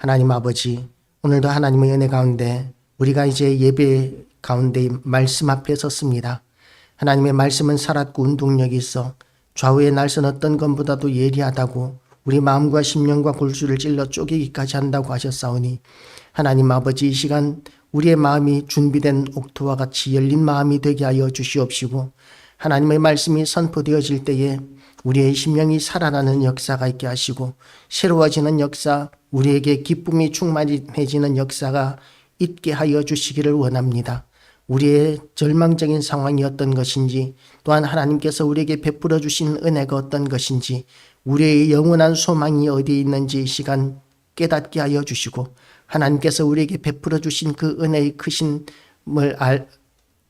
하나님 아버지, 오늘도 하나님의 은혜 가운데 우리가 이제 예배 가운데 말씀 앞에 섰습니다. 하나님의 말씀은 살았고 운동력이 있어 좌우의 날선 어떤 것보다도 예리하다고 우리 마음과 심령과 골수를 찔러 쪼개기까지 한다고 하셨사오니 하나님 아버지, 이 시간 우리의 마음이 준비된 옥토와 같이 열린 마음이 되게 하여 주시옵시고, 하나님의 말씀이 선포되어질 때에 우리의 심령이 살아나는 역사가 있게 하시고 새로워지는 역사, 우리에게 기쁨이 충만해지는 역사가 있게 하여 주시기를 원합니다. 우리의 절망적인 상황이 어떤 것인지, 또한 하나님께서 우리에게 베풀어 주신 은혜가 어떤 것인지, 우리의 영원한 소망이 어디에 있는지 이 시간 깨닫게 하여 주시고, 하나님께서 우리에게 베풀어 주신 그 은혜의 크심을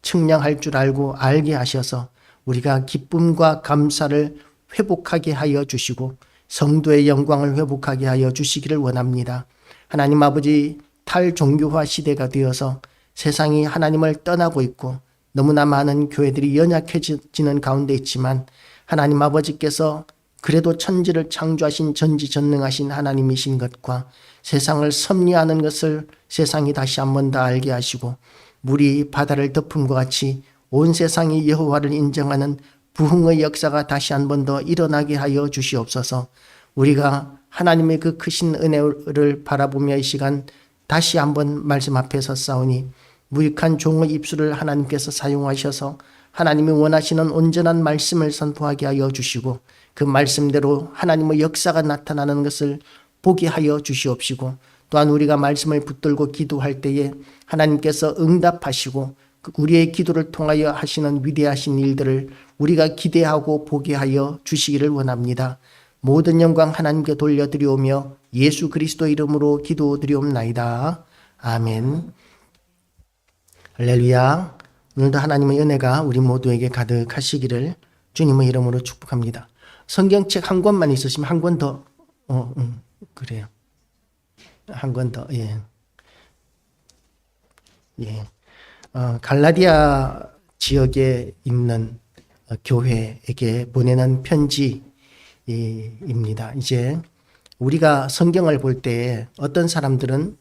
측량할 줄 알고 알게 하셔서 우리가 기쁨과 감사를 회복하게 하여 주시고 성도의 영광을 회복하게 하여 주시기를 원합니다. 하나님 아버지, 탈종교화 시대가 되어서 세상이 하나님을 떠나고 있고 너무나 많은 교회들이 연약해지는 가운데 있지만, 하나님 아버지께서 그래도 천지를 창조하신 전지전능하신 하나님이신 것과 세상을 섭리하는 것을 세상이 다시 한 번 더 알게 하시고, 물이 바다를 덮음과 같이 온 세상이 여호와를 인정하는 부흥의 역사가 다시 한 번 더 일어나게 하여 주시옵소서. 우리가 하나님의 그 크신 은혜를 바라보며 이 시간 다시 한번 말씀 앞에 섰사오니, 무익한 종의 입술을 하나님께서 사용하셔서 하나님이 원하시는 온전한 말씀을 선포하게 하여 주시고, 그 말씀대로 하나님의 역사가 나타나는 것을 보게 하여 주시옵시고, 또한 우리가 말씀을 붙들고 기도할 때에 하나님께서 응답하시고 우리의 기도를 통하여 하시는 위대하신 일들을 우리가 기대하고 보게 하여 주시기를 원합니다. 모든 영광 하나님께 돌려드리오며 예수 그리스도 이름으로 기도드리옵나이다. 아멘. 할렐루야. 오늘도 하나님의 은혜가 우리 모두에게 가득하시기를 주님의 이름으로 축복합니다. 성경책 한 권만 있으시면 한 권 더, 그래요. 한 권 더, 예. 갈라디아 지역에 있는 교회에게 보내는 편지입니다. 이제 우리가 성경을 볼 때 어떤 사람들은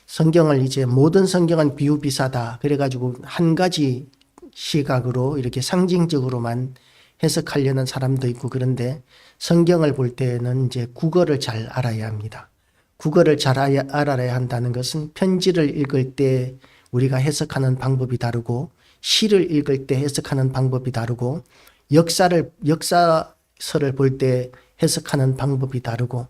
성경을 이제 모든 성경은 비유비사다 그래가지고 한 가지 시각으로 이렇게 상징적으로만 해석하려는 사람도 있고, 그런데 성경을 볼 때는 이제 국어를 잘 알아야 합니다. 국어를 잘 알아야 한다는 것은 편지를 읽을 때 우리가 해석하는 방법이 다르고, 시를 읽을 때 해석하는 방법이 다르고, 역사서를 볼 때 해석하는 방법이 다르고,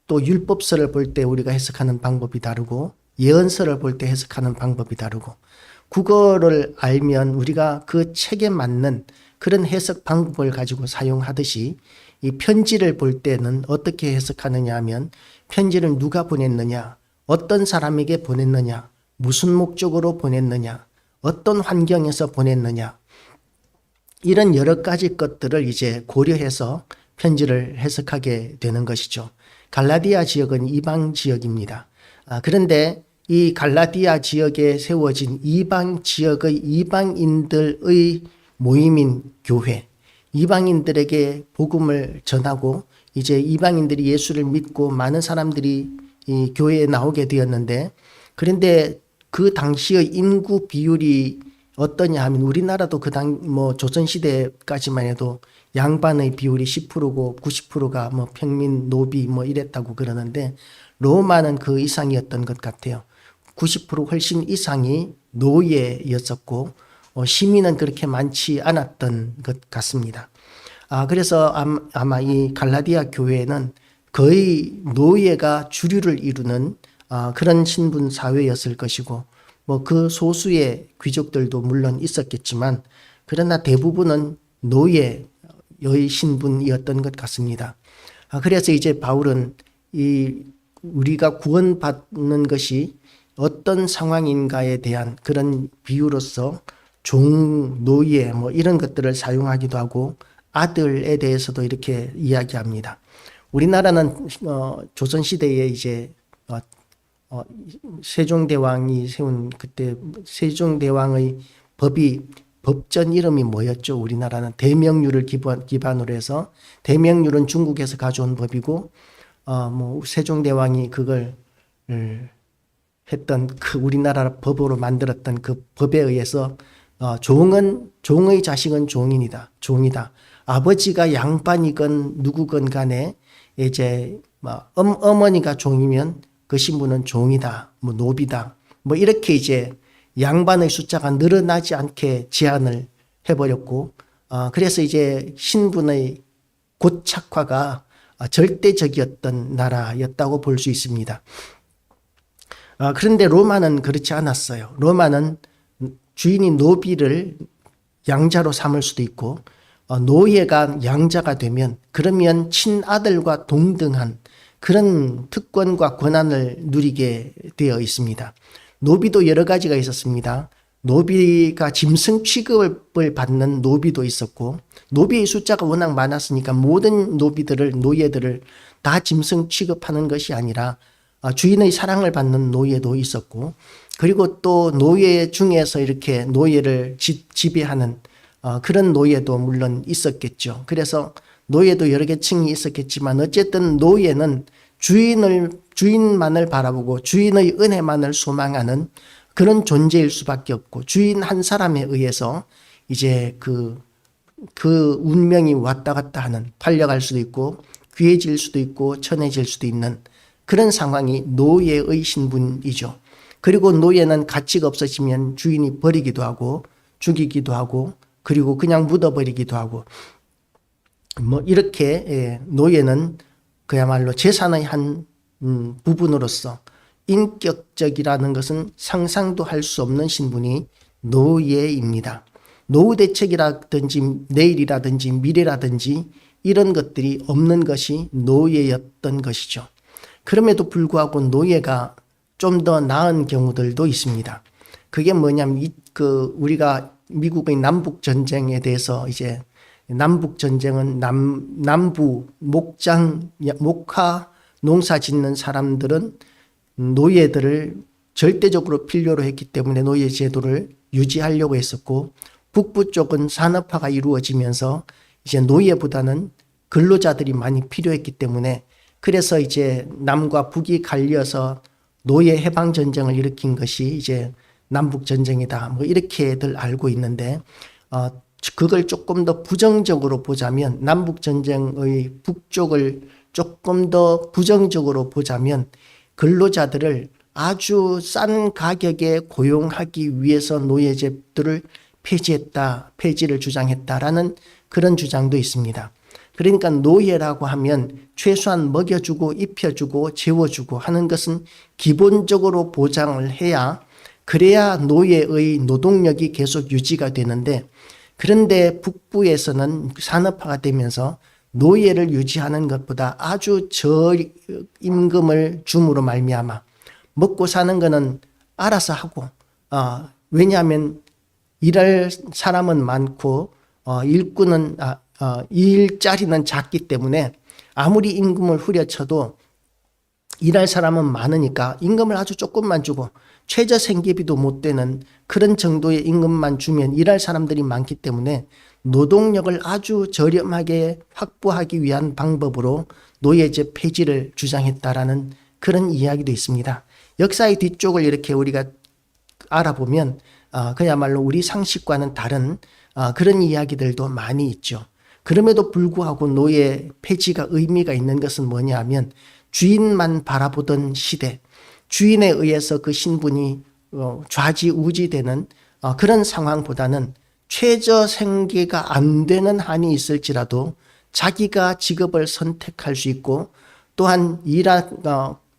또 율법서를 볼 때 우리가 해석하는 방법이 다르고, 예언서를 볼 때 해석하는 방법이 다르고, 국어를 알면 우리가 그 책에 맞는 그런 해석 방법을 가지고 사용하듯이 이 편지를 볼 때는 어떻게 해석하느냐 하면, 편지를 누가 보냈느냐, 어떤 사람에게 보냈느냐, 무슨 목적으로 보냈느냐, 어떤 환경에서 보냈느냐, 이런 여러 가지 것들을 이제 고려해서 편지를 해석하게 되는 것이죠. 갈라디아 지역은 이방 지역입니다. 그런데 이 갈라디아 지역에 세워진 이방 지역의 이방인들의 모임인 교회, 이방인들에게 복음을 전하고 이제 이방인들이 예수를 믿고 많은 사람들이 이 교회에 나오게 되었는데, 그런데 그 당시의 인구 비율이 어떠냐 하면, 우리나라도 조선시대까지만 해도 양반의 비율이 10%고 90%가 평민, 노비 이랬다고 그러는데, 로마는 그 이상이었던 것 같아요. 90% 훨씬 이상이 노예였었고, 시민은 그렇게 많지 않았던 것 같습니다. 그래서 아마 이 갈라디아 교회는 거의 노예가 주류를 이루는 그런 신분 사회였을 것이고, 그 소수의 귀족들도 물론 있었겠지만, 그러나 대부분은 노예의 신분이었던 것 같습니다. 그래서 이제 바울은 우리가 구원받는 것이 어떤 상황인가에 대한 그런 비유로서 종, 노예 이런 것들을 사용하기도 하고, 아들에 대해서도 이렇게 이야기합니다. 우리나라는 조선시대에 이제 세종대왕이 세운 그때 세종대왕의 법전 이름이 뭐였죠? 우리나라는 대명률을 기반으로 해서, 대명률은 중국에서 가져온 법이고, 세종대왕이 그걸 했던 그 우리나라 법으로 만들었던 그 법에 의해서 종의 자식은 종이다. 아버지가 양반이건 누구건 간에 이제 어머니가 종이면 그 신부는 종이다, 노비다, 이렇게 이제 양반의 숫자가 늘어나지 않게 제한을 해버렸고, 그래서 이제 신분의 고착화가 절대적이었던 나라였다고 볼 수 있습니다. 그런데 로마는 그렇지 않았어요. 로마는 주인이 노비를 양자로 삼을 수도 있고, 노예가 양자가 되면 그러면 친아들과 동등한 그런 특권과 권한을 누리게 되어 있습니다. 노비도 여러 가지가 있었습니다. 노비가 짐승 취급을 받는 노비도 있었고, 노비의 숫자가 워낙 많았으니까 모든 노예들을 다 짐승 취급하는 것이 아니라 주인의 사랑을 받는 노예도 있었고, 그리고 또 노예 중에서 이렇게 노예를 지배하는 그런 노예도 물론 있었겠죠. 그래서 노예도 여러 개 층이 있었겠지만 어쨌든 노예는 주인만을 바라보고 주인의 은혜만을 소망하는 그런 존재일 수밖에 없고, 주인 한 사람에 의해서 이제 그 운명이 왔다 갔다 하는, 팔려갈 수도 있고 귀해질 수도 있고 천해질 수도 있는 그런 상황이 노예의 신분이죠. 그리고 노예는 가치가 없어지면 주인이 버리기도 하고 죽이기도 하고 그리고 그냥 묻어버리기도 하고, 이렇게 노예는 그야말로 재산의 한 부분으로서 인격적이라는 것은 상상도 할 수 없는 신분이 노예입니다. 노후 대책이라든지 내일이라든지 미래라든지 이런 것들이 없는 것이 노예였던 것이죠. 그럼에도 불구하고 노예가 좀 더 나은 경우들도 있습니다. 그게 뭐냐면 우리가 미국의 남북 전쟁에 대해서 이제 남북 전쟁은 남부 목화 농사 짓는 사람들은 노예들을 절대적으로 필요로 했기 때문에 노예 제도를 유지하려고 했었고, 북부 쪽은 산업화가 이루어지면서 이제 노예보다는 근로자들이 많이 필요했기 때문에, 그래서 이제 남과 북이 갈려서 노예 해방 전쟁을 일으킨 것이 이제 남북 전쟁이다, 이렇게들 알고 있는데, 그걸 조금 더 부정적으로 보자면, 남북 전쟁의 북쪽을 조금 더 부정적으로 보자면 근로자들을 아주 싼 가격에 고용하기 위해서 노예제도를 폐지를 주장했다라는 그런 주장도 있습니다. 그러니까 노예라고 하면 최소한 먹여주고 입혀주고 재워주고 하는 것은 기본적으로 보장을 해야, 그래야 노예의 노동력이 계속 유지가 되는데, 그런데 북부에서는 산업화가 되면서 노예를 유지하는 것보다 아주 저임금을 줌으로 말미암아 먹고 사는 거는 알아서 하고, 왜냐하면 일할 사람은 많고 일꾼은 일자리는 작기 때문에 아무리 임금을 후려쳐도 일할 사람은 많으니까 임금을 아주 조금만 주고 최저 생계비도 못 되는 그런 정도의 임금만 주면 일할 사람들이 많기 때문에 노동력을 아주 저렴하게 확보하기 위한 방법으로 노예제 폐지를 주장했다라는 그런 이야기도 있습니다. 역사의 뒤쪽을 이렇게 우리가 알아보면 그야말로 우리 상식과는 다른 그런 이야기들도 많이 있죠. 그럼에도 불구하고 노예 폐지가 의미가 있는 것은 뭐냐 하면, 주인만 바라보던 시대, 주인에 의해서 그 신분이 좌지우지되는 그런 상황보다는 최저 생계가 안 되는 한이 있을지라도 자기가 직업을 선택할 수 있고, 또한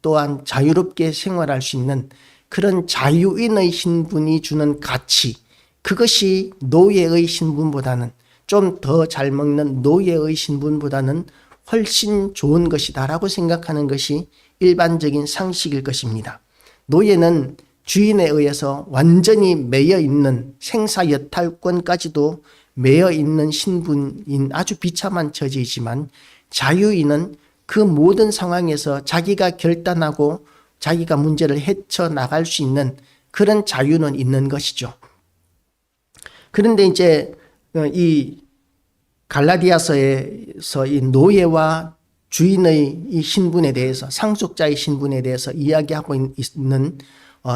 또한 자유롭게 생활할 수 있는 그런 자유인의 신분이 주는 가치, 그것이 노예의 신분보다는, 좀 더 잘 먹는 노예의 신분보다는 훨씬 좋은 것이다라고 생각하는 것이 일반적인 상식일 것입니다. 노예는 주인에 의해서 완전히 매여 있는, 생사 여탈권까지도 매여 있는 신분인 아주 비참한 처지이지만, 자유인은 그 모든 상황에서 자기가 결단하고 자기가 문제를 헤쳐나갈 수 있는 그런 자유는 있는 것이죠. 그런데 이제 이 갈라디아서에서 이 노예와 주인의 이 신분에 대해서, 상속자의 신분에 대해서 이야기하고 있는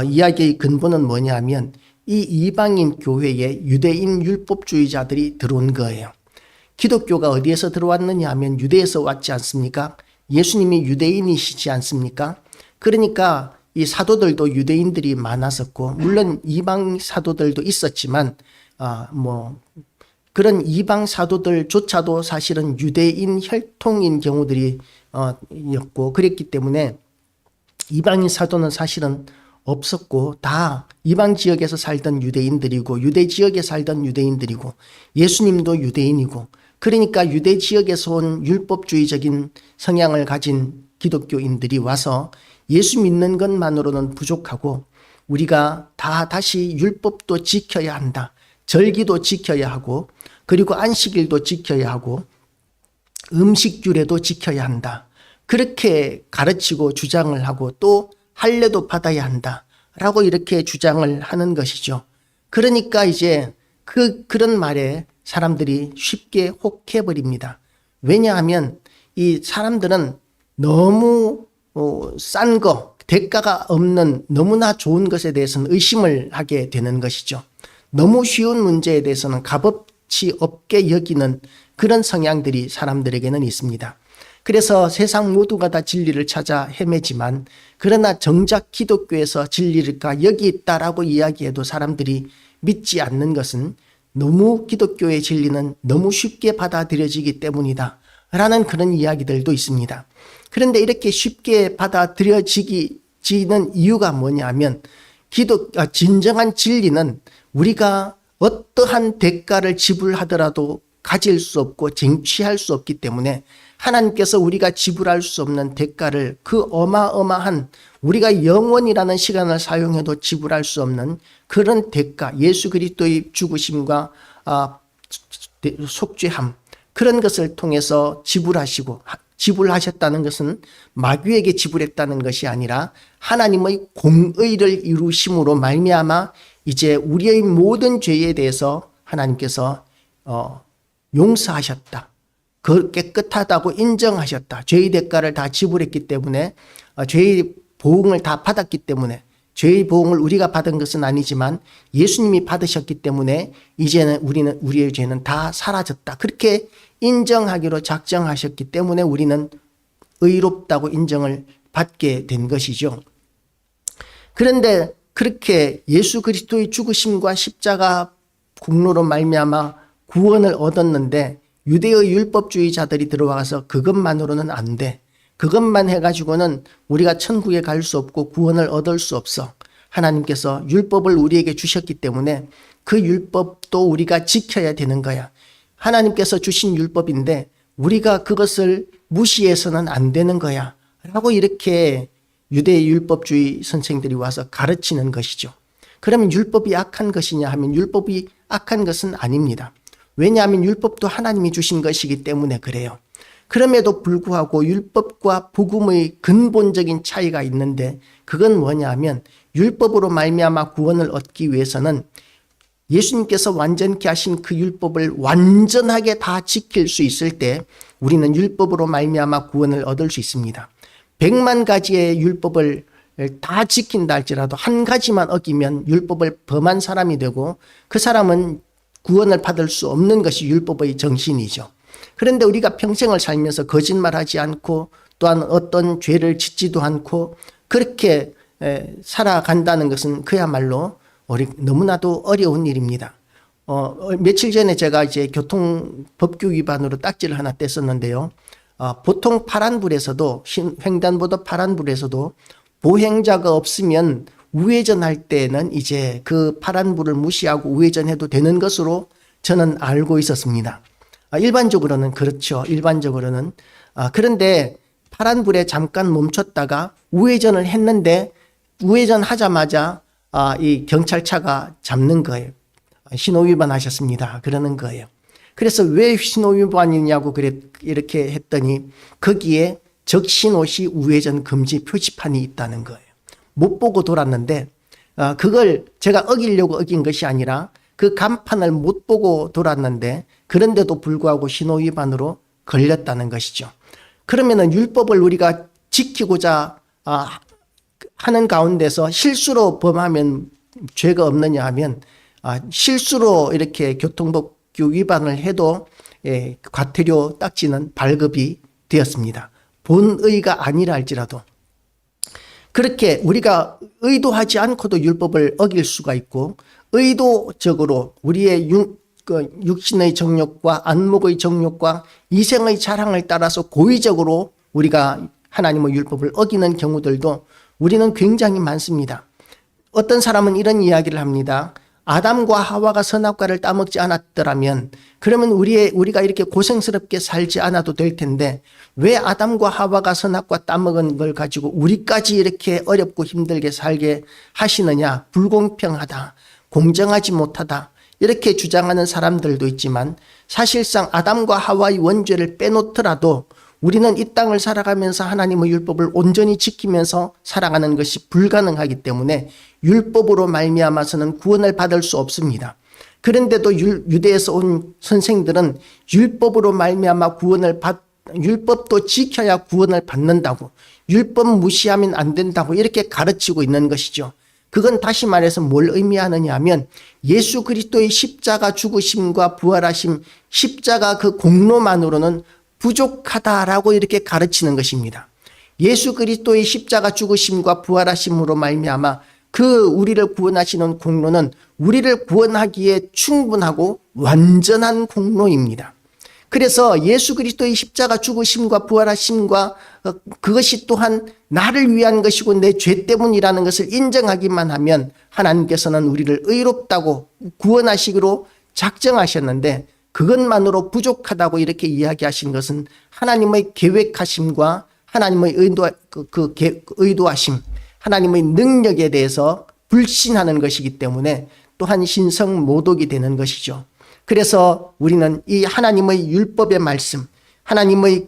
이야기의 근본은 뭐냐면 이 이방인 교회에 유대인 율법주의자들이 들어온 거예요. 기독교가 어디에서 들어왔느냐 하면 유대에서 왔지 않습니까? 예수님이 유대인이시지 않습니까? 그러니까 이 사도들도 유대인들이 많았었고, 물론 이방 사도들도 있었지만 그런 이방 사도들조차도 사실은 유대인 혈통인 경우들이 였고, 그랬기 때문에 이방인 사도는 사실은 없었고, 다 이방 지역에서 살던 유대인들이고, 유대 지역에 살던 유대인들이고, 예수님도 유대인이고, 그러니까 유대 지역에서 온 율법주의적인 성향을 가진 기독교인들이 와서 예수 믿는 것만으로는 부족하고, 우리가 다시 율법도 지켜야 한다, 절기도 지켜야 하고, 그리고 안식일도 지켜야 하고, 음식규례도 지켜야 한다, 그렇게 가르치고 주장을 하고, 또 할례도 받아야 한다 라고 이렇게 주장을 하는 것이죠. 그러니까 이제 그런 말에 사람들이 쉽게 혹해버립니다. 왜냐하면 이 사람들은 너무 싼 거, 대가가 없는 너무나 좋은 것에 대해서는 의심을 하게 되는 것이죠. 너무 쉬운 문제에 대해서는 값어치 없게 여기는 그런 성향들이 사람들에게는 있습니다. 그래서 세상 모두가 다 진리를 찾아 헤매지만, 그러나 정작 기독교에서 진리가 여기 있다라고 이야기해도 사람들이 믿지 않는 것은 너무 기독교의 진리는 너무 쉽게 받아들여지기 때문이다 라는 그런 이야기들도 있습니다. 그런데 이렇게 쉽게 받아들여지는 이유가 뭐냐면, 진정한 진리는 우리가 어떠한 대가를 지불하더라도 가질 수 없고 쟁취할 수 없기 때문에, 하나님께서 우리가 지불할 수 없는 대가를, 그 어마어마한, 우리가 영원이라는 시간을 사용해도 지불할 수 없는 그런 대가, 예수 그리스도의 죽으심과 속죄함, 그런 것을 통해서 지불하셨다는 것은 마귀에게 지불했다는 것이 아니라 하나님의 공의를 이루심으로 말미암아 이제 우리의 모든 죄에 대해서 하나님께서 용서하셨다, 그 깨끗하다고 인정하셨다, 죄의 대가를 다 지불했기 때문에, 죄의 보응을 다 받았기 때문에, 죄의 보응을 우리가 받은 것은 아니지만 예수님이 받으셨기 때문에 이제는 우리의 죄는 다 사라졌다, 그렇게 인정하기로 작정하셨기 때문에 우리는 의롭다고 인정을 받게 된 것이죠. 그런데 그렇게 예수 그리스도의 죽으심과 십자가 공로로 말미암아 구원을 얻었는데, 유대의 율법주의자들이 들어와서 그것만으로는 안 돼, 그것만 해가지고는 우리가 천국에 갈 수 없고 구원을 얻을 수 없어, 하나님께서 율법을 우리에게 주셨기 때문에 그 율법도 우리가 지켜야 되는 거야, 하나님께서 주신 율법인데 우리가 그것을 무시해서는 안 되는 거야 라고 이렇게 유대 율법주의 선생들이 와서 가르치는 것이죠. 그러면 율법이 악한 것이냐 하면 율법이 악한 것은 아닙니다. 왜냐하면 율법도 하나님이 주신 것이기 때문에 그래요. 그럼에도 불구하고 율법과 복음의 근본적인 차이가 있는데, 그건 뭐냐 하면 율법으로 말미암아 구원을 얻기 위해서는 예수님께서 완전케 하신 그 율법을 완전하게 다 지킬 수 있을 때 우리는 율법으로 말미암아 구원을 얻을 수 있습니다. 100만 가지의 율법을 다 지킨다 할지라도 한 가지만 어기면 율법을 범한 사람이 되고, 그 사람은 구원을 받을 수 없는 것이 율법의 정신이죠. 그런데 우리가 평생을 살면서 거짓말하지 않고 또한 어떤 죄를 짓지도 않고 그렇게 살아간다는 것은 그야말로 너무나도 어려운 일입니다. 며칠 전에 제가 이제 교통법규 위반으로 딱지를 하나 뗐었는데요. 보통 파란불에서도, 횡단보도 파란불에서도 보행자가 없으면 우회전할 때는 이제 그 파란불을 무시하고 우회전해도 되는 것으로 저는 알고 있었습니다. 일반적으로는 그렇죠. 일반적으로는. 그런데 파란불에 잠깐 멈췄다가 우회전을 했는데, 우회전하자마자 이 경찰차가 잡는 거예요. 신호위반 하셨습니다, 그러는 거예요. 그래서 왜 신호위반이냐고 이렇게 했더니 거기에 적신호시 우회전 금지 표지판이 있다는 거예요. 못 보고 돌았는데 그걸 제가 어기려고 어긴 것이 아니라 그 간판을 못 보고 돌았는데, 그런데도 불구하고 신호위반으로 걸렸다는 것이죠. 그러면은 율법을 우리가 지키고자 하는 가운데서 실수로 범하면 죄가 없느냐 하면 실수로 이렇게 교통법규 위반을 해도 과태료 딱지는 발급이 되었습니다. 본의가 아니라 할지라도. 그렇게 우리가 의도하지 않고도 율법을 어길 수가 있고 의도적으로 우리의 육신의 정욕과 안목의 정욕과 이생의 자랑을 따라서 고의적으로 우리가 하나님의 율법을 어기는 경우들도 우리는 굉장히 많습니다. 어떤 사람은 이런 이야기를 합니다. 아담과 하와가 선악과를 따먹지 않았더라면 그러면 우리가 이렇게 고생스럽게 살지 않아도 될 텐데 왜 아담과 하와가 선악과 따먹은 걸 가지고 우리까지 이렇게 어렵고 힘들게 살게 하시느냐. 불공평하다. 공정하지 못하다. 이렇게 주장하는 사람들도 있지만 사실상 아담과 하와의 원죄를 빼놓더라도 우리는 이 땅을 살아가면서 하나님의 율법을 온전히 지키면서 살아가는 것이 불가능하기 때문에 율법으로 말미암아서는 구원을 받을 수 없습니다. 그런데도 유대에서 온 선생들은 율법으로 말미암아 율법도 지켜야 구원을 받는다고, 율법 무시하면 안 된다고 이렇게 가르치고 있는 것이죠. 그건 다시 말해서 뭘 의미하느냐 하면 예수 그리스도의 십자가 죽으심과 부활하심, 십자가 그 공로만으로는 부족하다라고 이렇게 가르치는 것입니다. 예수 그리스도의 십자가 죽으심과 부활하심으로 말미암아 그 우리를 구원하시는 공로는 우리를 구원하기에 충분하고 완전한 공로입니다. 그래서 예수 그리스도의 십자가 죽으심과 부활하심과 그것이 또한 나를 위한 것이고 내 죄 때문이라는 것을 인정하기만 하면 하나님께서는 우리를 의롭다고 구원하시기로 작정하셨는데 그것만으로 부족하다고 이렇게 이야기하신 것은 하나님의 계획하심과 하나님의 의도하심, 하나님의 능력에 대해서 불신하는 것이기 때문에 또한 신성모독이 되는 것이죠. 그래서 우리는 이 하나님의 율법의 말씀, 하나님의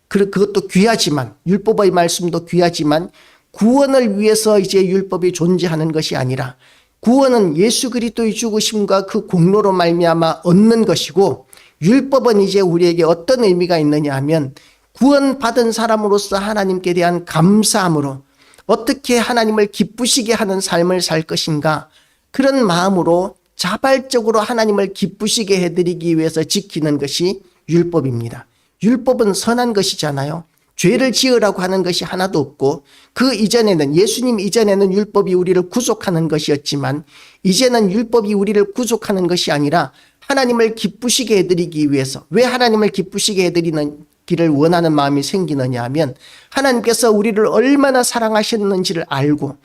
그것도 귀하지만, 율법의 말씀도 귀하지만 구원을 위해서 이제 율법이 존재하는 것이 아니라 구원은 예수 그리스도의 죽으심과 그 공로로 말미암아 얻는 것이고 율법은 이제 우리에게 어떤 의미가 있느냐 하면 구원받은 사람으로서 하나님께 대한 감사함으로 어떻게 하나님을 기쁘시게 하는 삶을 살 것인가 그런 마음으로 자발적으로 하나님을 기쁘시게 해드리기 위해서 지키는 것이 율법입니다. 율법은 선한 것이잖아요. 죄를 지으라고 하는 것이 하나도 없고 그 이전에는 예수님 이전에는 율법이 우리를 구속하는 것이었지만 이제는 율법이 우리를 구속하는 것이 아니라 하나님을 기쁘시게 해드리기 위해서 왜 하나님을 기쁘시게 해드리는 기를 원하는 마음이 생기느냐 하면 하나님께서 우리를 얼마나 사랑하셨는지를 알고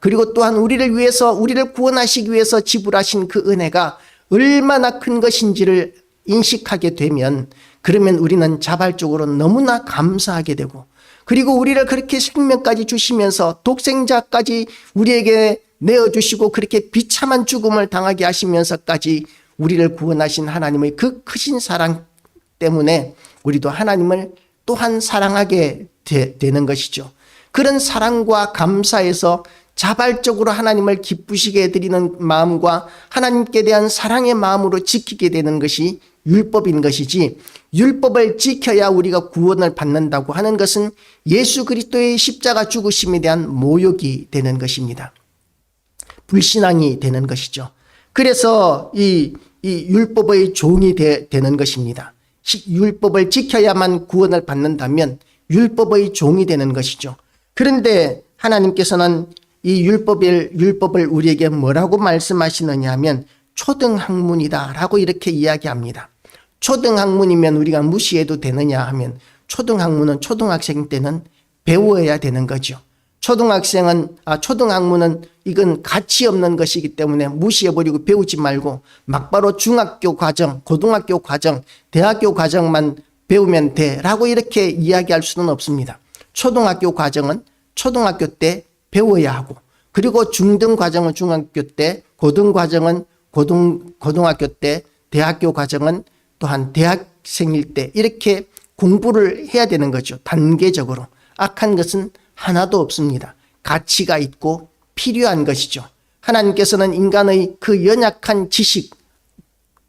그리고 또한 우리를 위해서 우리를 구원하시기 위해서 지불하신 그 은혜가 얼마나 큰 것인지를 인식하게 되면 그러면 우리는 자발적으로 너무나 감사하게 되고 그리고 우리를 그렇게 생명까지 주시면서 독생자까지 우리에게 내어주시고 그렇게 비참한 죽음을 당하게 하시면서까지 우리를 구원하신 하나님의 그 크신 사랑 때문에 우리도 하나님을 또한 사랑하게 되는 것이죠. 그런 사랑과 감사에서 자발적으로 하나님을 기쁘시게 해드리는 마음과 하나님께 대한 사랑의 마음으로 지키게 되는 것이 율법인 것이지 율법을 지켜야 우리가 구원을 받는다고 하는 것은 예수 그리스도의 십자가 죽으심에 대한 모욕이 되는 것입니다. 불신앙이 되는 것이죠. 그래서 이 율법의 종이 되는 것입니다. 율법을 지켜야만 구원을 받는다면 율법의 종이 되는 것이죠. 그런데 하나님께서는 이 율법을 우리에게 뭐라고 말씀하시느냐 하면 초등학문이다 라고 이렇게 이야기합니다. 초등학문이면 우리가 무시해도 되느냐 하면 초등학문은 초등학생 때는 배워야 되는 거죠. 초등학문은 이건 가치 없는 것이기 때문에 무시해버리고 배우지 말고 막바로 중학교 과정, 고등학교 과정, 대학교 과정만 배우면 돼라고 이렇게 이야기할 수는 없습니다. 초등학교 과정은 초등학교 때 배워야 하고 그리고 중등 과정은 중학교 때, 고등 과정은 고등학교 때, 대학교 과정은 또한 대학생일 때 이렇게 공부를 해야 되는 거죠. 단계적으로. 악한 것은 하나도 없습니다. 가치가 있고 필요한 것이죠. 하나님께서는 인간의 그 연약한 지식,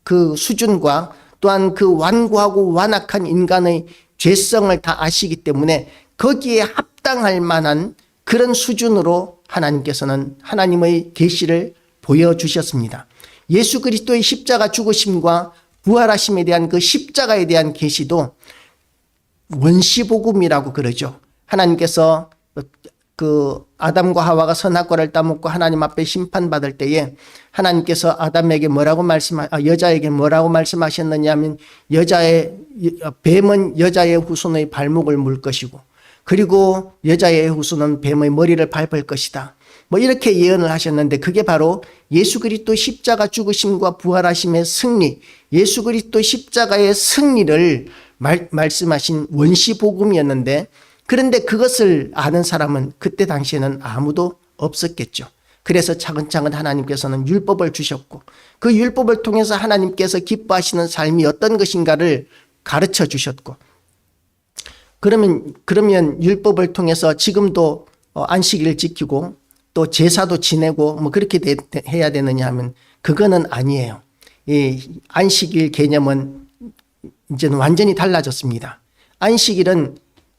그 수준과 또한 그 완고하고 완악한 인간의 죄성을 다 아시기 때문에 거기에 합당할 만한 그런 수준으로 하나님께서는 하나님의 계시를 보여주셨습니다. 예수 그리스도의 십자가 죽으심과 부활하심에 대한 그 십자가에 대한 계시도 원시복음이라고 그러죠. 하나님께서 그 아담과 하와가 선악과를 따먹고 하나님 앞에 심판받을 때에 하나님께서 아담에게 여자에게 뭐라고 말씀하셨느냐 하면 뱀은 여자의 후손의 발목을 물 것이고 그리고 여자의 후손은 뱀의 머리를 밟을 것이다. 뭐 이렇게 예언을 하셨는데 그게 바로 예수 그리스도 십자가 죽으심과 부활하심의 승리, 예수 그리스도 십자가의 승리를 말씀하신 원시복음이었는데 그런데 그것을 아는 사람은 그때 당시에는 아무도 없었겠죠. 그래서 차근차근 하나님께서는 율법을 주셨고 그 율법을 통해서 하나님께서 기뻐하시는 삶이 어떤 것인가를 가르쳐 주셨고 그러면 율법을 통해서 지금도 안식일을 지키고 또 제사도 지내고 뭐 그렇게 해야 되느냐 하면 그거는 아니에요. 이 안식일 개념은 이제는 완전히 달라졌습니다. 안식일은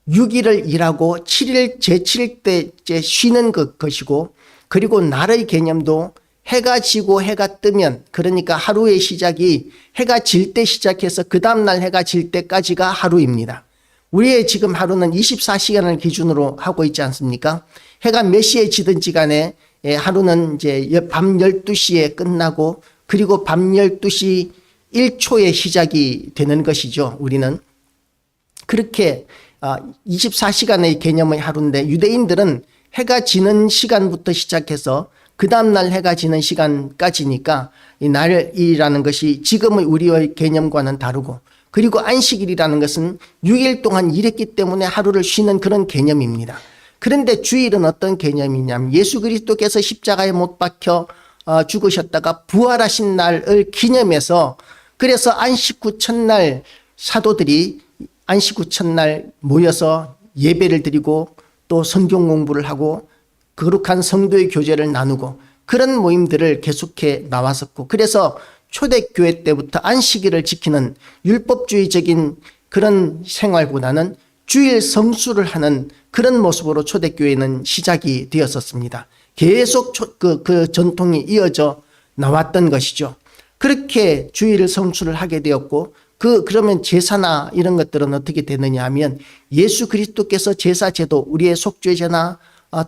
6일을 일하고 7일 제7일째 쉬는 것이고 그리고 날의 개념도 해가 지고 해가 뜨면 그러니까 하루의 시작이 해가 질 때 시작해서 그 다음날 해가 질 때까지가 하루입니다. 우리의 지금 하루는 24시간을 기준으로 하고 있지 않습니까? 해가 몇 시에 지든지 간에 하루는 이제 밤 12시에 끝나고 그리고 밤 12시 1초에 시작이 되는 것이죠. 우리는 그렇게 24시간의 개념의 하루인데 유대인들은 해가 지는 시간부터 시작해서 그 다음날 해가 지는 시간까지니까 이 날이라는 것이 지금의 우리의 개념과는 다르고 그리고 안식일이라는 것은 6일 동안 일했기 때문에 하루를 쉬는 그런 개념입니다. 그런데 주일은 어떤 개념이냐면 예수 그리스도께서 십자가에 못 박혀 죽으셨다가 부활하신 날을 기념해서 그래서 안식 후 첫날 사도들이 안식 후 첫날 모여서 예배를 드리고 또 성경 공부를 하고 거룩한 성도의 교제를 나누고 그런 모임들을 계속해 나왔었고 그래서 초대교회 때부터 안식일을 지키는 율법주의적인 그런 생활보다는 주일 성수를 하는 그런 모습으로 초대교회는 시작이 되었었습니다. 계속 그 전통이 이어져 나왔던 것이죠. 그렇게 주일을 성수를 하게 되었고 그러면 제사나 이런 것들은 어떻게 되느냐 하면 예수 그리스도께서 제사제도 우리의 속죄제나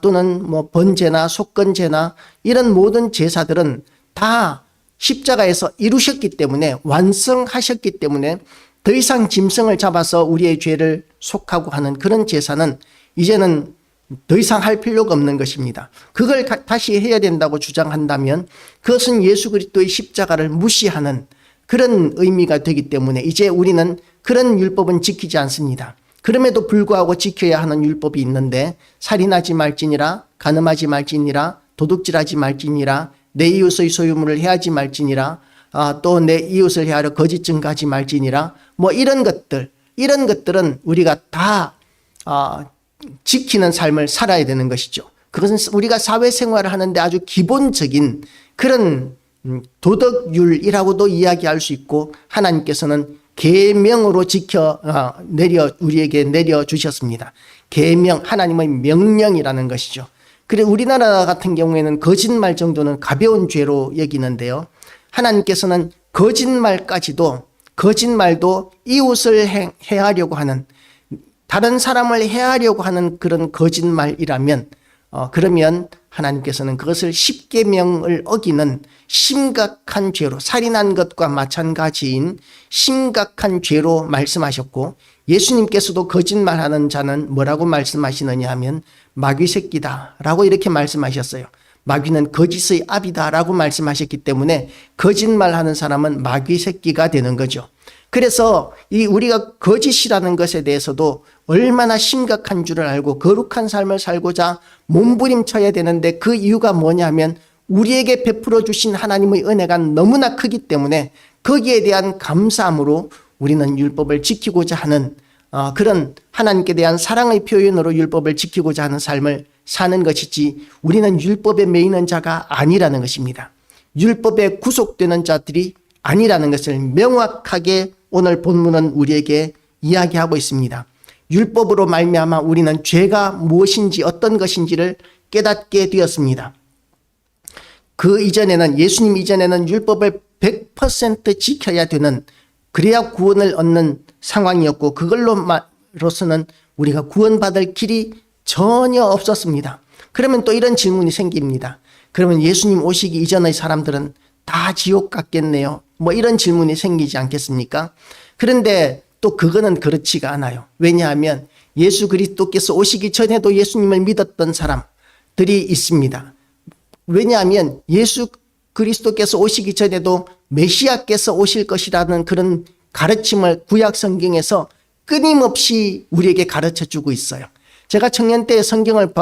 또는 뭐 번제나 속건제나 이런 모든 제사들은 다 십자가에서 이루셨기 때문에 완성하셨기 때문에 더 이상 짐승을 잡아서 우리의 죄를 속하고 하는 그런 제사는 이제는 더 이상 할 필요가 없는 것입니다. 그걸 다시 해야 된다고 주장한다면 그것은 예수 그리스도의 십자가를 무시하는 그런 의미가 되기 때문에 이제 우리는 그런 율법은 지키지 않습니다. 그럼에도 불구하고 지켜야 하는 율법이 있는데 살인하지 말지니라, 간음하지 말지니라, 도둑질하지 말지니라, 내 이웃의 소유물을 해하지 말지니라, 또 내 이웃을 해하려 거짓 증거하지 말지니라, 뭐 이런 것들은 우리가 다 지키는 삶을 살아야 되는 것이죠. 그것은 우리가 사회생활을 하는데 아주 기본적인 그런 도덕율이라고도 이야기할 수 있고 하나님께서는 계명으로 우리에게 내려주셨습니다. 계명, 하나님의 명령이라는 것이죠. 그래 우리나라 같은 경우에는 거짓말 정도는 가벼운 죄로 여기는데요. 하나님께서는 거짓말도 이웃을 해하려고 하는 다른 사람을 해하려고 하는 그런 거짓말이라면 그러면 하나님께서는 그것을 십계명을 어기는 심각한 죄로 살인한 것과 마찬가지인 심각한 죄로 말씀하셨고 예수님께서도 거짓말하는 자는 뭐라고 말씀하시느냐 하면 마귀 새끼다 라고 이렇게 말씀하셨어요. 마귀는 거짓의 압이다 라고 말씀하셨기 때문에 거짓말하는 사람은 마귀 새끼가 되는 거죠. 그래서 우리가 거짓이라는 것에 대해서도 얼마나 심각한 줄을 알고 거룩한 삶을 살고자 몸부림쳐야 되는데 그 이유가 뭐냐면 우리에게 베풀어 주신 하나님의 은혜가 너무나 크기 때문에 거기에 대한 감사함으로 우리는 율법을 지키고자 하는 그런 하나님께 대한 사랑의 표현으로 율법을 지키고자 하는 삶을 사는 것이지 우리는 율법에 매이는 자가 아니라는 것입니다. 율법에 구속되는 자들이 아니라는 것을 명확하게 오늘 본문은 우리에게 이야기하고 있습니다. 율법으로 말미암아 우리는 죄가 무엇인지 어떤 것인지를 깨닫게 되었습니다. 그 이전에는, 예수님 이전에는 율법을 100% 지켜야 되는, 그래야 구원을 얻는 상황이었고, 그걸로서는 우리가 구원받을 길이 전혀 없었습니다. 그러면 또 이런 질문이 생깁니다. 그러면 예수님 오시기 이전의 사람들은 다 지옥 갔겠네요. 뭐 이런 질문이 생기지 않겠습니까? 그런데 또 그거는 그렇지가 않아요. 왜냐하면 예수 그리스도께서 오시기 전에도 예수님을 믿었던 사람들이 있습니다. 왜냐하면 예수 그리스도께서 오시기 전에도 메시아께서 오실 것이라는 그런 가르침을 구약 성경에서 끊임없이 우리에게 가르쳐 주고 있어요. 제가 청년 때 성경을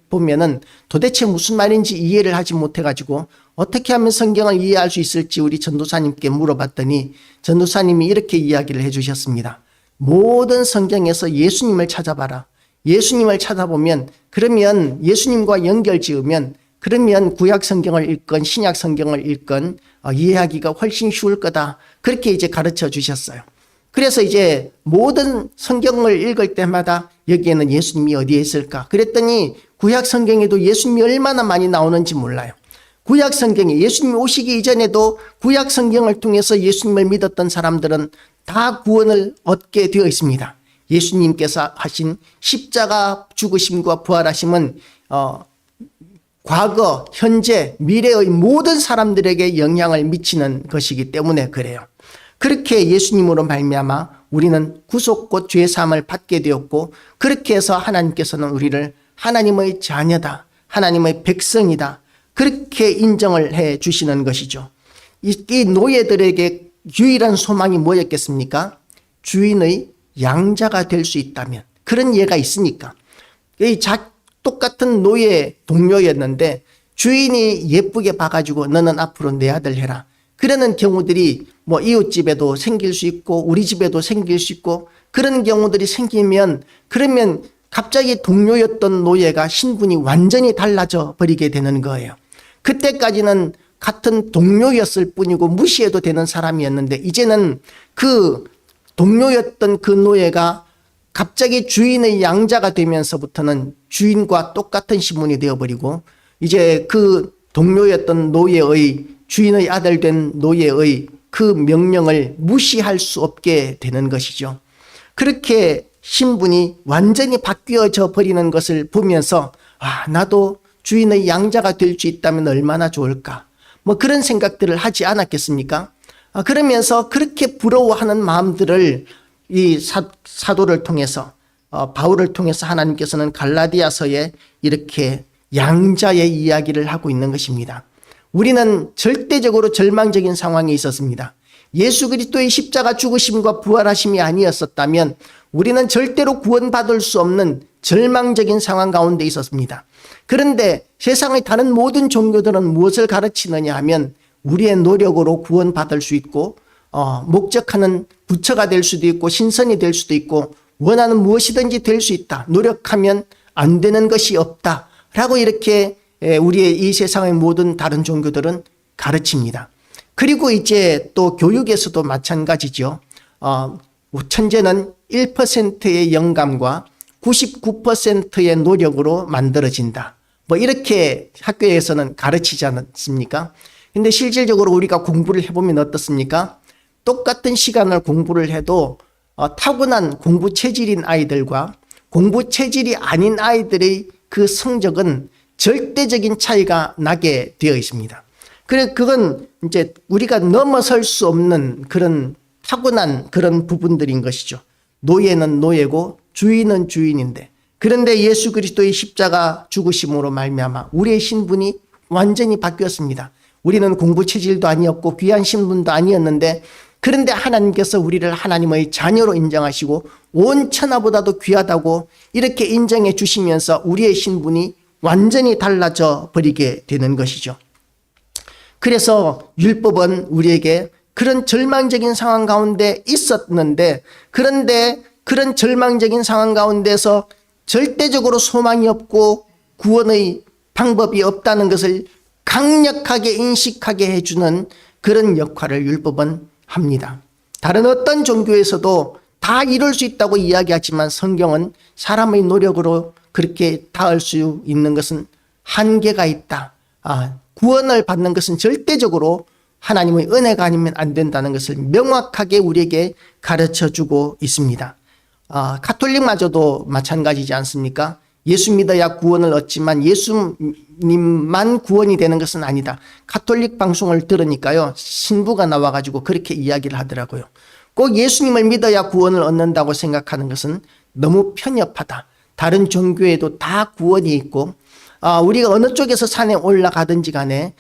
보면은 도대체 무슨 말인지 이해를 하지 못해가지고 어떻게 하면 성경을 이해할 수 있을지 우리 전도사님께 물어봤더니 전도사님이 이렇게 이야기를 해주셨습니다. 모든 성경에서 예수님을 찾아봐라. 예수님을 찾아보면, 그러면 예수님과 연결 지으면, 그러면 구약 성경을 읽건 신약 성경을 읽건 이해하기가 훨씬 쉬울 거다. 그렇게 이제 가르쳐 주셨어요. 그래서 이제 모든 성경을 읽을 때마다 여기에는 예수님이 어디에 있을까? 그랬더니 구약 성경에도 예수님이 얼마나 많이 나오는지 몰라요. 구약 성경에 예수님이 오시기 이전에도 구약 성경을 통해서 예수님을 믿었던 사람들은 다 구원을 얻게 되어 있습니다. 예수님께서 하신 십자가 죽으심과 부활하심은 과거, 현재, 미래의 모든 사람들에게 영향을 미치는 것이기 때문에 그래요. 그렇게 예수님으로 말미암아 우리는 구속 곧 죄사함을 받게 되었고, 그렇게 해서 하나님께서는 우리를 하나님의 자녀다, 하나님의 백성이다, 그렇게 인정을 해 주시는 것이죠. 이 노예들에게 유일한 소망이 뭐였겠습니까? 주인의 양자가 될 수 있다면, 그런 예가 있으니까. 똑같은 노예 동료였는데 주인이 예쁘게 봐가지고 너는 앞으로 내 아들 해라. 그러는 경우들이 뭐 이웃집에도 생길 수 있고 우리 집에도 생길 수 있고, 그런 경우들이 생기면, 그러면 갑자기 동료였던 노예가 신분이 완전히 달라져 버리게 되는 거예요. 그때까지는 같은 동료였을 뿐이고 무시해도 되는 사람이었는데, 이제는 그 동료였던 그 노예가 갑자기 주인의 양자가 되면서부터는 주인과 똑같은 신분이 되어버리고, 이제 그 동료였던 노예의, 주인의 아들 된 노예의 그 명령을 무시할 수 없게 되는 것이죠. 그렇게 신분이 완전히 바뀌어져 버리는 것을 보면서 나도 주인의 양자가 될 수 있다면 얼마나 좋을까, 뭐 그런 생각들을 하지 않았겠습니까? 그러면서 그렇게 부러워하는 마음들을 이 사도를 통해서, 바울을 통해서 하나님께서는 갈라디아서에 이렇게 양자의 이야기를 하고 있는 것입니다. 우리는 절대적으로 절망적인 상황에 있었습니다. 예수 그리스도의 십자가 죽으심과 부활하심이 아니었었다면 우리는 절대로 구원받을 수 없는 절망적인 상황 가운데 있었습니다. 그런데 세상의 다른 모든 종교들은 무엇을 가르치느냐 하면 우리의 노력으로 구원받을 수 있고, 목적하는 부처가 될 수도 있고 신선이 될 수도 있고 원하는 무엇이든지 될 수 있다, 노력하면 안 되는 것이 없다 라고 이렇게 우리의 이 세상의 모든 다른 종교들은 가르칩니다. 그리고 이제 또 교육에서도 마찬가지죠. 천재는 1%의 영감과 99%의 노력으로 만들어진다, 뭐 이렇게 학교에서는 가르치지 않습니까? 근데 실질적으로 우리가 공부를 해보면 어떻습니까? 똑같은 시간을 공부를 해도 타고난 공부 체질인 아이들과 공부 체질이 아닌 아이들의 그 성적은 절대적인 차이가 나게 되어 있습니다. 그건 이제 우리가 넘어설 수 없는 그런 타고난 그런 부분들인 것이죠. 노예는 노예고 주인은 주인인데, 그런데 예수 그리스도의 십자가 죽으심으로 말미암아 우리의 신분이 완전히 바뀌었습니다. 우리는 공부 체질도 아니었고 귀한 신분도 아니었는데, 그런데 하나님께서 우리를 하나님의 자녀로 인정하시고 온 천하보다도 귀하다고 이렇게 인정해 주시면서 우리의 신분이 완전히 달라져 버리게 되는 것이죠. 그래서 율법은 우리에게 그런 절망적인 상황 가운데 있었는데, 그런데 그런 절망적인 상황 가운데서 절대적으로 소망이 없고 구원의 방법이 없다는 것을 강력하게 인식하게 해주는 그런 역할을 율법은 합니다. 다른 어떤 종교에서도 다 이룰 수 있다고 이야기하지만 성경은 사람의 노력으로 그렇게 닿을 수 있는 것은 한계가 있다. 구원을 받는 것은 절대적으로 하나님의 은혜가 아니면 안 된다는 것을 명확하게 우리에게 가르쳐주고 있습니다. 가톨릭마저도 마찬가지지 않습니까? 예수 믿어야 구원을 얻지만 예수님만 구원이 되는 것은 아니다. 가톨릭 방송을 들으니까요, 신부가 나와가지고 그렇게 이야기를 하더라고요. 꼭 예수님을 믿어야 구원을 얻는다고 생각하는 것은 너무 편협하다. 다른 종교에도 다 구원이 있고, 우리가 어느 쪽에서 산에 올라가든지 간에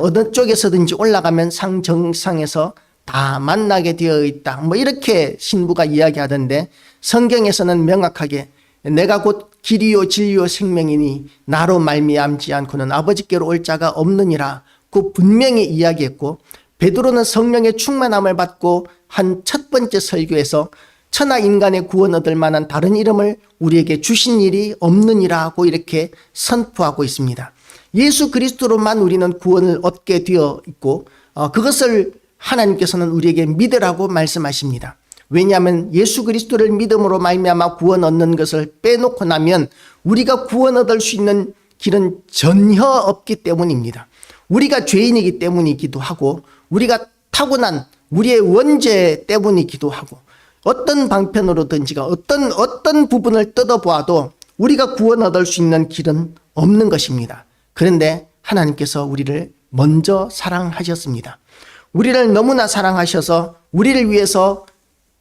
어느 쪽에서든지 올라가면 상정상에서 다 만나게 되어 있다. 뭐 이렇게 신부가 이야기하던데, 성경에서는 명확하게 내가 곧 길이요 진리요 생명이니 나로 말미암지 않고는 아버지께로 올 자가 없느니라 그 분명히 이야기했고, 베드로는 성령의 충만함을 받고 한 첫 번째 설교에서 천하 인간의 구원 얻을 만한 다른 이름을 우리에게 주신 일이 없느니라고 이렇게 선포하고 있습니다. 예수 그리스도로만 우리는 구원을 얻게 되어 있고, 그것을 하나님께서는 우리에게 믿으라고 말씀하십니다. 왜냐하면 예수 그리스도를 믿음으로 말미암아 구원 얻는 것을 빼놓고 나면 우리가 구원 얻을 수 있는 길은 전혀 없기 때문입니다. 우리가 죄인이기 때문이기도 하고, 우리가 타고난 우리의 원죄 때문이기도 하고, 어떤 방편으로든지가 어떤 부분을 뜯어보아도 우리가 구원 얻을 수 있는 길은 없는 것입니다. 그런데 하나님께서 우리를 먼저 사랑하셨습니다. 우리를 너무나 사랑하셔서 우리를 위해서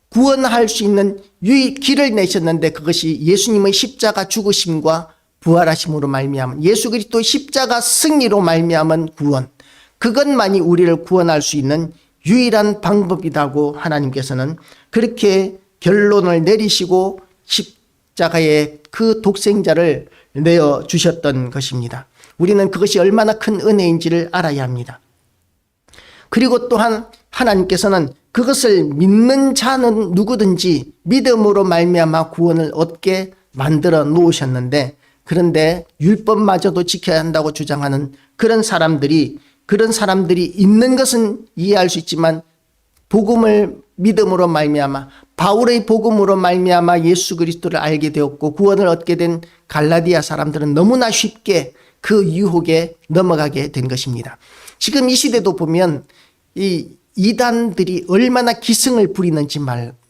구원할 수 있는 길을 내셨는데, 그것이 예수님의 십자가 죽으심과 부활하심으로 말미암은 예수 그리스도의 십자가 승리로 말미암은 구원, 그것만이 우리를 구원할 수 있는 유일한 방법이라고 하나님께서는 그렇게 결론을 내리시고 십자가에 그 독생자를 내어주셨던 것입니다. 우리는 그것이 얼마나 큰 은혜인지를 알아야 합니다. 그리고 또한 하나님께서는 그것을 믿는 자는 누구든지 믿음으로 말미암아 구원을 얻게 만들어 놓으셨는데, 그런데 율법마저도 지켜야 한다고 주장하는 그런 사람들이 있는 것은 이해할 수 있지만, 복음을 믿음으로 말미암아 바울의 복음으로 말미암아 예수 그리스도를 알게 되었고 구원을 얻게 된 갈라디아 사람들은 너무나 쉽게 그 유혹에 넘어가게 된 것입니다. 지금 이 시대도 보면 이 이단들이 얼마나 기승을 부리는지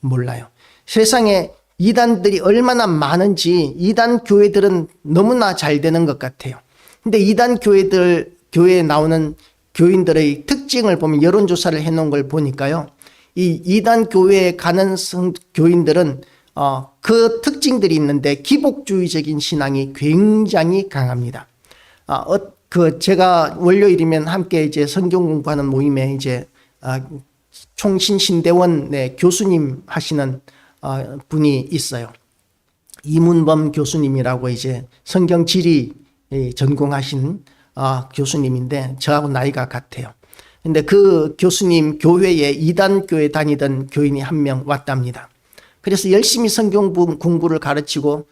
몰라요. 세상에 이단들이 얼마나 많은지 이단 교회들은 너무나 잘 되는 것 같아요. 근데 이단 교회에 나오는 교인들의 특징을 보면, 여론조사를 해놓은 걸 보니까요, 이 이단 교회에 가는 교인들은 그 특징들이 있는데 기복주의적인 신앙이 굉장히 강합니다. 제가 월요일이면 함께 이제 성경 공부하는 모임에 이제 총신신대원 교수님 하시는 분이 있어요. 이문범 교수님이라고 이제 성경 지리 전공하신 교수님인데 저하고 나이가 같아요. 근데 그 교수님 교회에 이단 교회 다니던 교인이 한 명 왔답니다. 그래서 열심히 성경 공부를 가르치고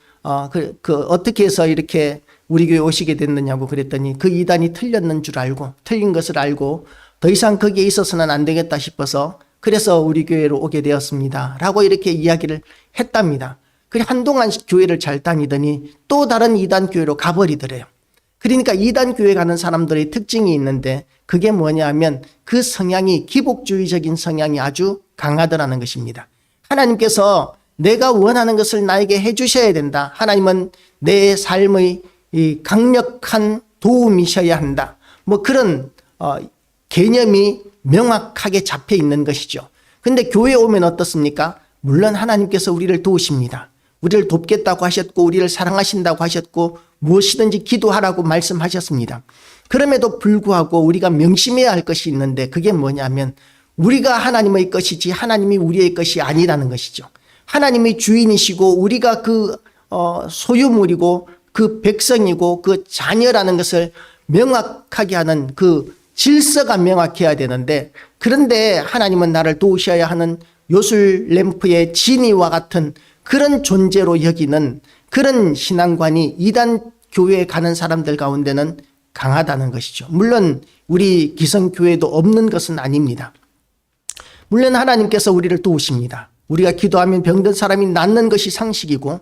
어떻게 해서 이렇게 우리 교회 오시게 됐느냐고 그랬더니 그 이단이 틀린 것을 알고 더 이상 거기에 있어서는 안 되겠다 싶어서 그래서 우리 교회로 오게 되었습니다 라고 이렇게 이야기를 했답니다. 그래 한동안 교회를 잘 다니더니 또 다른 이단 교회로 가버리더래요. 그러니까 이단 교회 가는 사람들의 특징이 있는데, 그게 뭐냐 하면 그 성향이 기복주의적인 성향이 아주 강하더라는 것입니다. 하나님께서 내가 원하는 것을 나에게 해주셔야 된다. 하나님은 내 삶의 이 강력한 도움이셔야 한다. 뭐 그런 개념이 명확하게 잡혀 있는 것이죠. 근데 교회에 오면 어떻습니까? 물론 하나님께서 우리를 도우십니다. 우리를 돕겠다고 하셨고 우리를 사랑하신다고 하셨고 무엇이든지 기도하라고 말씀하셨습니다. 그럼에도 불구하고 우리가 명심해야 할 것이 있는데, 그게 뭐냐면 우리가 하나님의 것이지 하나님이 우리의 것이 아니라는 것이죠. 하나님의 주인이시고 우리가 그 소유물이고 그 백성이고 그 자녀라는 것을 명확하게 하는 그 질서가 명확해야 되는데, 그런데 하나님은 나를 도우셔야 하는 요술 램프의 진이와 같은 그런 존재로 여기는 그런 신앙관이 이단 교회에 가는 사람들 가운데는 강하다는 것이죠. 물론 우리 기성교회도 없는 것은 아닙니다. 물론 하나님께서 우리를 도우십니다. 우리가 기도하면 병든 사람이 낫는 것이 상식이고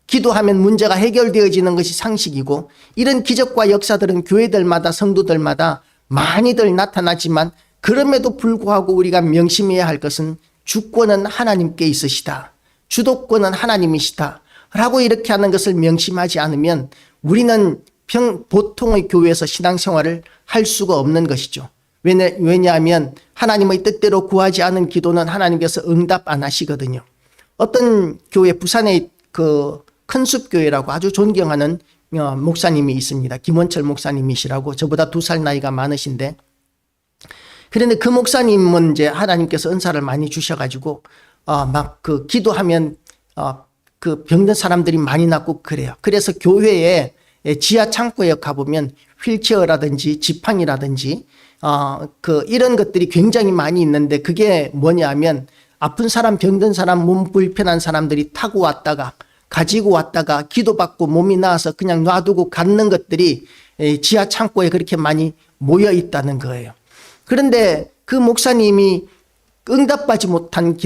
기도하면 문제가 해결되어지는 것이 상식이고 이런 기적과 역사들은 교회들마다 성도들마다 많이들 나타나지만 그럼에도 불구하고 우리가 명심해야 할 것은 주권은 하나님께 있으시다. 주도권은 하나님이시다. 라고 이렇게 하는 것을 명심하지 않으면 우리는 보통의 교회에서 신앙생활을 할 수가 없는 것이죠. 왜냐하면 하나님의 뜻대로 구하지 않은 기도는 하나님께서 응답 안 하시거든요. 어떤 교회, 부산의 그 큰숲교회라고 아주 존경하는 목사님이 있습니다. 김원철 목사님이시라고, 저보다 2살 나이가 많으신데, 그런데 그 목사님은 이제 하나님께서 은사를 많이 주셔가지고 막 그 기도하면 그 병든 사람들이 많이 낫고 그래요. 그래서 교회에 지하 창고에 가보면 휠체어라든지 지팡이라든지 이런 것들이 굉장히 많이 있는데, 그게 뭐냐 하면 아픈 사람, 병든 사람, 몸 불편한 사람들이 타고 왔다가 가지고 왔다가 기도받고 몸이 나아서 그냥 놔두고 갖는 것들이 지하 창고에 그렇게 많이 모여 있다는 거예요. 그런데 그 목사님이 응답받지 못한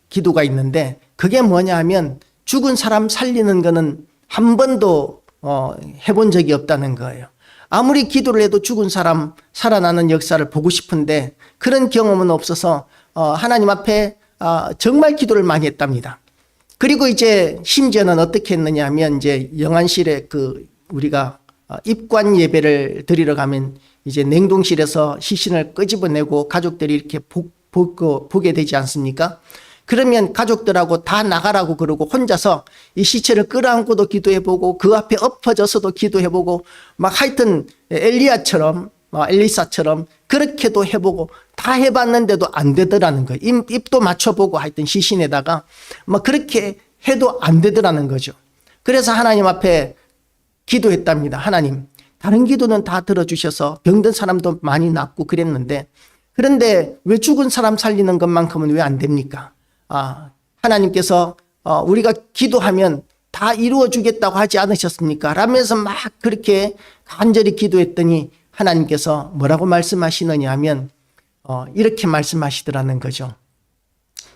기도가 있는데, 그게 뭐냐 하면 죽은 사람 살리는 거는 한 번도 해본 적이 없다는 거예요. 아무리 기도를 해도 죽은 사람 살아나는 역사를 보고 싶은데 그런 경험은 없어서 하나님 앞에 정말 기도를 많이 했답니다. 그리고 이제 심지어는 어떻게 했느냐 하면, 이제 영안실에 우리가 입관 예배를 드리러 가면 이제 냉동실에서 시신을 끄집어내고 가족들이 이렇게 보게 되지 않습니까? 그러면 가족들하고 다 나가라고 그러고 혼자서 이 시체를 끌어안고도 기도해보고 그 앞에 엎어져서도 기도해보고 막 하여튼 엘리사처럼 그렇게도 해보고 다 해봤는데도 안 되더라는 거예요. 입도 맞춰보고 하여튼 시신에다가 막 그렇게 해도 안 되더라는 거죠. 그래서 하나님 앞에 기도했답니다. 하나님, 다른 기도는 다 들어주셔서 병든 사람도 많이 낫고 그랬는데, 그런데 왜 죽은 사람 살리는 것만큼은 왜 안 됩니까? 하나님께서 우리가 기도하면 다 이루어 주겠다고 하지 않으셨습니까? 라면서 막 그렇게 간절히 기도했더니 하나님께서 뭐라고 말씀하시느냐 하면 이렇게 말씀하시더라는 거죠.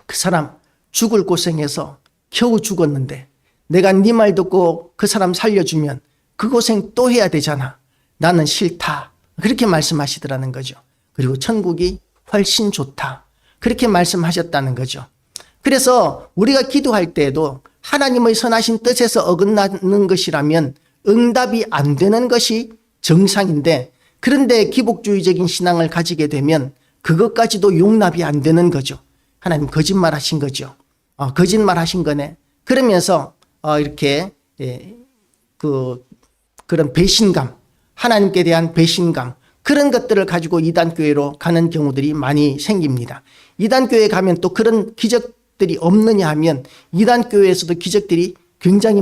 그 사람 죽을 고생해서 겨우 죽었는데 내가 네 말 듣고 그 사람 살려주면 그 고생 또 해야 되잖아. 나는 싫다. 그렇게 말씀하시더라는 거죠. 그리고 천국이 훨씬 좋다. 그렇게 말씀하셨다는 거죠. 그래서 우리가 기도할 때에도 하나님의 선하신 뜻에서 어긋나는 것이라면 응답이 안 되는 것이 정상인데, 그런데 기복주의적인 신앙을 가지게 되면 그것까지도 용납이 안 되는 거죠. 하나님 거짓말 하신 거죠. 거짓말 하신 거네. 그러면서 이렇게 그런 배신감, 하나님께 대한 배신감, 그런 것들을 가지고 이단교회로 가는 경우들이 많이 생깁니다. 이단교회에 가면 또 그런 기적들이 없느냐 하면 이단교회에서도 기적들이 굉장히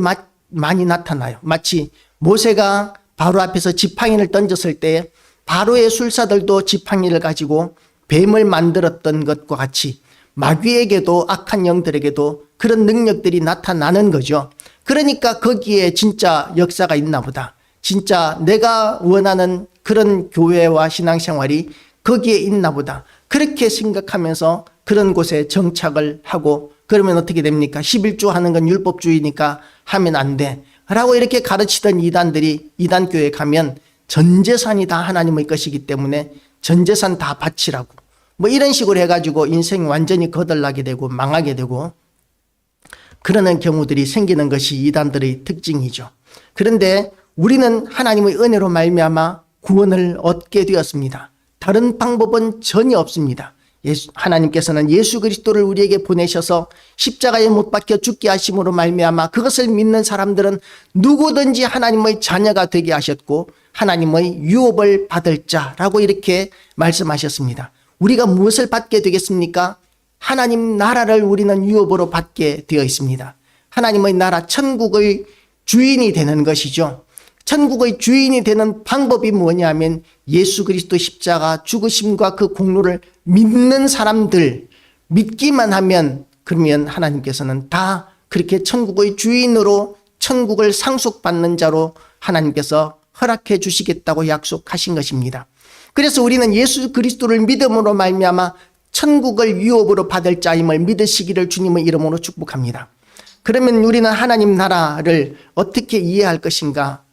많이 나타나요. 마치 모세가 바로 앞에서 지팡이를 던졌을 때 바로의 술사들도 지팡이를 가지고 뱀을 만들었던 것과 같이 마귀에게도, 악한 영들에게도 그런 능력들이 나타나는 거죠. 그러니까 거기에 진짜 역사가 있나 보다. 진짜 내가 원하는 그런 교회와 신앙생활이 거기에 있나 보다. 그렇게 생각하면서 그런 곳에 정착을 하고, 그러면 어떻게 됩니까? 11조 하는 건 율법주의니까 하면 안 돼. 라고 이렇게 가르치던 이단들이 이단교회에 가면 전 재산이 다 하나님의 것이기 때문에 전 재산 다 바치라고. 뭐 이런 식으로 해가지고 인생이 완전히 거덜나게 되고 망하게 되고 그러는 경우들이 생기는 것이 이단들의 특징이죠. 그런데 우리는 하나님의 은혜로 말미암아 구원을 얻게 되었습니다. 다른 방법은 전혀 없습니다. 하나님께서는 예수 그리스도를 우리에게 보내셔서 십자가에 못 박혀 죽게 하심으로 말미암아 그것을 믿는 사람들은 누구든지 하나님의 자녀가 되게 하셨고 하나님의 유업을 받을 자라고 이렇게 말씀하셨습니다. 우리가 무엇을 받게 되겠습니까? 하나님 나라를 우리는 유업으로 받게 되어 있습니다. 하나님의 나라, 천국의 주인이 되는 것이죠. 천국의 주인이 되는 방법이 뭐냐면 예수 그리스도 십자가 죽으심과 그 공로를 믿는 사람들, 믿기만 하면 그러면 하나님께서는 다 그렇게 천국의 주인으로 천국을 상속받는 자로 하나님께서 허락해 주시겠다고 약속하신 것입니다. 그래서 우리는 예수 그리스도를 믿음으로 말미암아 천국을 유업으로 받을 자임을 믿으시기를 주님의 이름으로 축복합니다. 그러면 우리는 하나님 나라를 어떻게 이해할 것인가?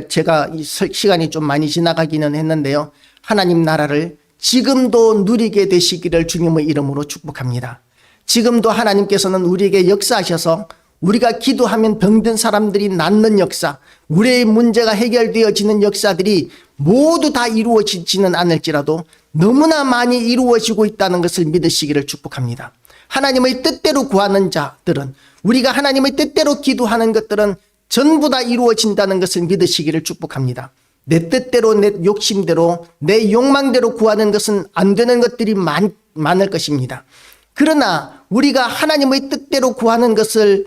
제가 시간이 좀 많이 지나가기는 했는데요. 하나님 나라를 지금도 누리게 되시기를 주님의 이름으로 축복합니다. 지금도 하나님께서는 우리에게 역사하셔서 우리가 기도하면 병든 사람들이 낫는 역사, 우리의 문제가 해결되어지는 역사들이 모두 다 이루어지지는 않을지라도 너무나 많이 이루어지고 있다는 것을 믿으시기를 축복합니다. 하나님의 뜻대로 구하는 자들은, 우리가 하나님의 뜻대로 기도하는 것들은 전부 다 이루어진다는 것을 믿으시기를 축복합니다. 내 뜻대로, 내 욕심대로, 내 욕망대로 구하는 것은 안 되는 것들이 많을 것입니다. 그러나 우리가 하나님의 뜻대로 구하는 것에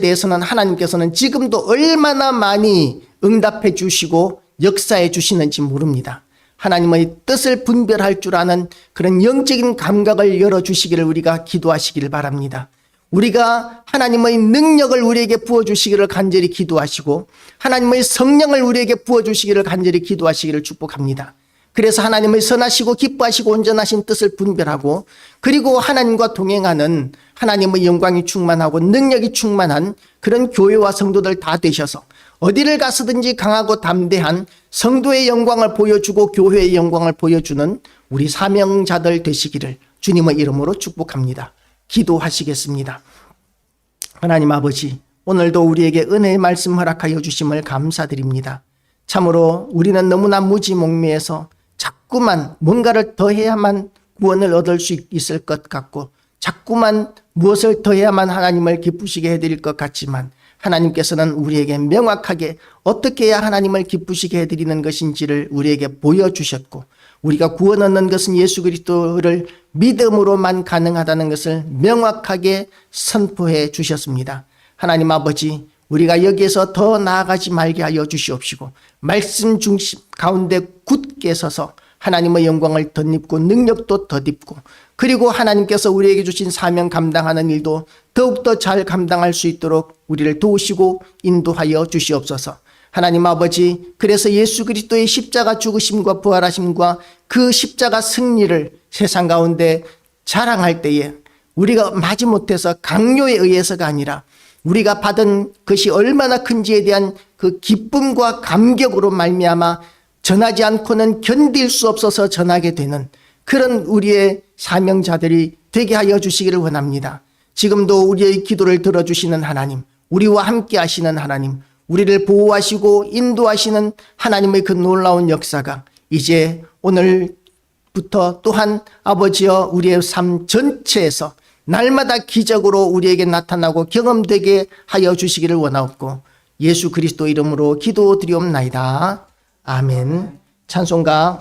대해서는 하나님께서는 지금도 얼마나 많이 응답해 주시고 역사해 주시는지 모릅니다. 하나님의 뜻을 분별할 줄 아는 그런 영적인 감각을 열어주시기를 우리가 기도하시기를 바랍니다. 우리가 하나님의 능력을 우리에게 부어주시기를 간절히 기도하시고 하나님의 성령을 우리에게 부어주시기를 간절히 기도하시기를 축복합니다. 그래서 하나님의 선하시고 기뻐하시고 온전하신 뜻을 분별하고, 그리고 하나님과 동행하는, 하나님의 영광이 충만하고 능력이 충만한 그런 교회와 성도들 다 되셔서 어디를 가서든지 강하고 담대한 성도의 영광을 보여주고 교회의 영광을 보여주는 우리 사명자들 되시기를 주님의 이름으로 축복합니다. 기도하시겠습니다. 하나님 아버지, 오늘도 우리에게 은혜의 말씀 허락하여 주심을 감사드립니다. 참으로 우리는 너무나 무지몽매해서 자꾸만 뭔가를 더 해야만 구원을 얻을 수 있을 것 같고, 자꾸만 무엇을 더 해야만 하나님을 기쁘시게 해드릴 것 같지만, 하나님께서는 우리에게 명확하게 어떻게 해야 하나님을 기쁘시게 해드리는 것인지를 우리에게 보여주셨고, 우리가 구원 얻는 것은 예수 그리스도를 믿음으로만 가능하다는 것을 명확하게 선포해 주셨습니다. 하나님 아버지, 우리가 여기에서 더 나아가지 말게 하여 주시옵시고, 말씀 중심 가운데 굳게 서서 하나님의 영광을 덧입고 능력도 덧입고, 그리고 하나님께서 우리에게 주신 사명 감당하는 일도 더욱더 잘 감당할 수 있도록 우리를 도우시고 인도하여 주시옵소서. 하나님 아버지, 그래서 예수 그리스도의 십자가 죽으심과 부활하심과 그 십자가 승리를 세상 가운데 자랑할 때에 우리가 마지못해서 강요에 의해서가 아니라 우리가 받은 것이 얼마나 큰지에 대한 그 기쁨과 감격으로 말미암아 전하지 않고는 견딜 수 없어서 전하게 되는 그런 우리의 사명자들이 되게 하여 주시기를 원합니다. 지금도 우리의 기도를 들어주시는 하나님, 우리와 함께 하시는 하나님, 우리를 보호하시고 인도하시는 하나님의 그 놀라운 역사가 이제 오늘부터 또한 아버지여 우리의 삶 전체에서 날마다 기적으로 우리에게 나타나고 경험되게 하여 주시기를 원하옵고, 예수 그리스도 이름으로 기도드리옵나이다. 아멘. 찬송가